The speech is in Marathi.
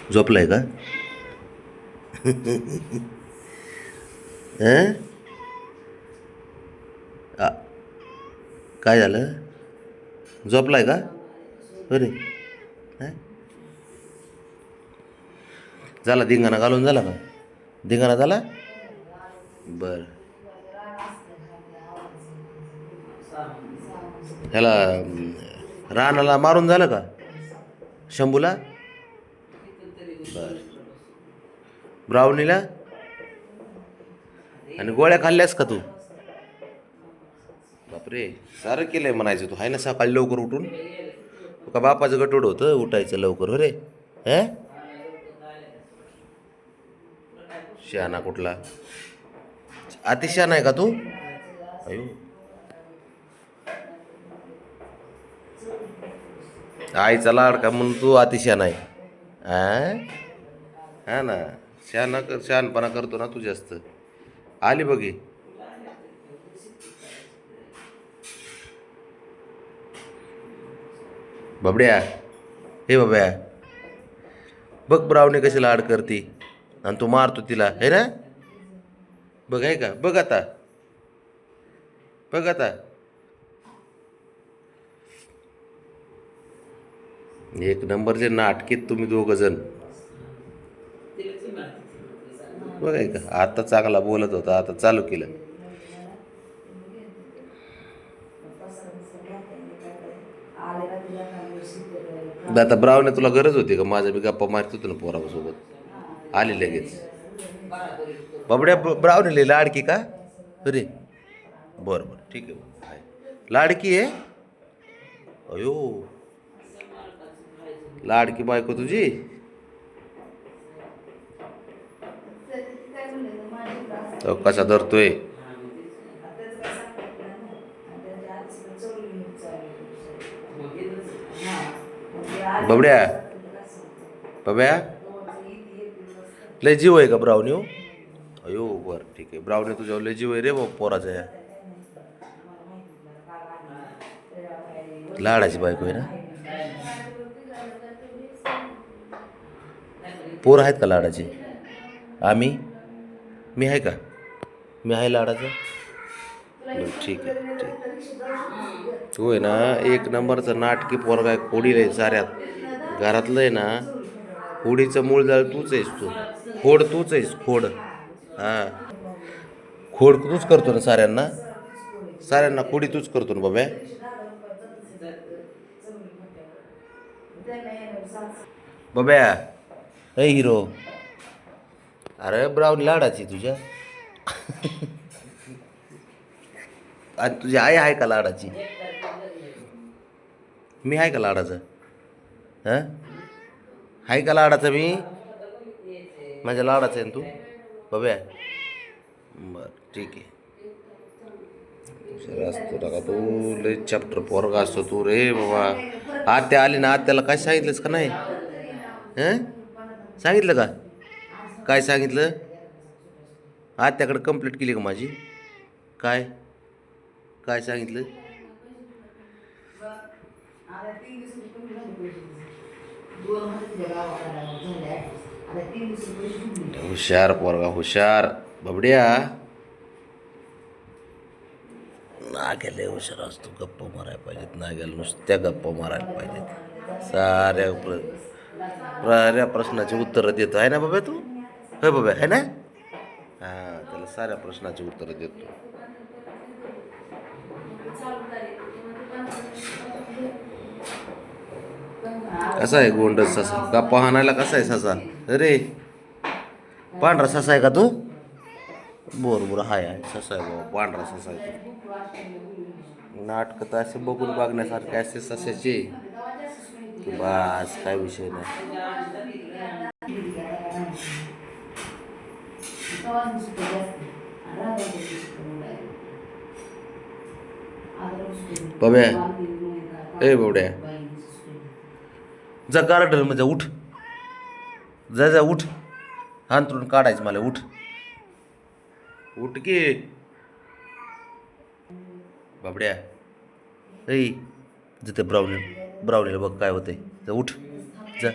झोपलाय का? हं? आ, काय झालं? झोपलाय का? अरे हं? झाला धिंगाणा घालून झाला का? धिंगाणा झाला? बर. ह्याला रानाला मारून झालं का? शंभूला? बर. ब्राउनीला? आणि गोळ्या खाल्ल्यास का तू? बापरे, सारं केलंय म्हणायचं तू. आहे ना सकाळी लवकर उठून? तू का बापाचं गटोड होतं उठायचं लवकर, हो रे? हे शहाणा कुठला? अतिशहाणा आहे का तू? अयो, आईचा लाडका म्हणून तू अतिशहाणा आहे. हा ना, शहाणपणा करतो ना तू जास्त. आली बघी. बबड्या, हे बब्या, बघ ब्रावणी कशी लाड करते आणि तू मारतो तिला, है ना? बघ, आहे का? बघ आता, बघ आता. एक नंबरचे नाटकीत तुम्ही दोघ जण. बघ, आहे का? आता चांगला बोलत होता, आता चालू केलं. आता ब्रावणे तुला गरज होती का? माझ्या मी गप्पा मारत होतो ना पोरासोबत. आली लगेच. बाबड्या, ब्रावणे लाडकी का? अरे बरं बरं, ठीक आहे. लाडकी आहे? अयो, लाडकी बायको तुझी. कसा धरतोय बबड्या? बब्या, लय जीव आहे का ब्रावणी? अयो बर, ठीक आहे. ब्रावणी तुझ्यावर लय जीव आहे रे पोराचा. या लाडाची बायको आहे ना? पोर आहेत का लाडाचे? मी आहे का? मी आहे लाडाचं? ठीक आहे, ठीक. तू आहे ना एक नंबरचं नाटकी पोरगा आहे. खोडील आहे साऱ्यात घरातलं आहे ना. खोडीचं मूळ जाळ तूच आहेस. तू खोड तूच आहेस, खोड. हां, खोड तूच करतो ना साऱ्यांना. साऱ्यांना खोडी तूच करतो ना बाबा. बाब्या, अय हिरो, अरे ब्राऊन लाडाची तुझ्या. आणि तुझी आई आहे का लाडाची? मी आहे का लाडाचं? हां, आहे का लाडाचं मी? माझ्या लाडाचं आहे ना तू बाब्या? बरं, ठीक आहे. हुशार असतो का तू? लय चॅप्टर पोरगा असतो तू रे बाबा. आत्या आली ना, आत्याला काय सांगितलंस का नाही? हं, सांगितलं का? काय सांगितलं? आत्याकडे कंप्लीट केली का माझी? काय काय सांगितलं? हुशार पोरगा, हुशार. बबड्या, नाग्याला हुशार असतो. गप्पा मारायला पाहिजेत नाग्याला, नुसत्या गप्पा मारायला पाहिजेत. साऱ्या प्रश्नाची उत्तरं देतो आहे ना बाबा तू? होय बाबा, आहे ना? हां, त्याला साऱ्या प्रश्नाची उत्तरं देतो. कसा आहे गोंडस ससा? गप्पा हाणायला कसा आहे ससा? अरे पांढरा ससा आहे का तू? बरोबर, हाय आहे, ससा आहे बाबा, पांढरा ससा आहे तू. नाटकं तर असे बघून बघण्यासारखे असे सशाचे की बास, काय विषय नाही. बाब्या, ए बाबड्या, जा गार्डन मध्ये उठ. जा जा, उठ. हांतरून काढायचं मला, उठ. उठ की बाबड्या. ऐ, जिथे ब्राउनीला बघ काय होतंय. जा, उठ. जा.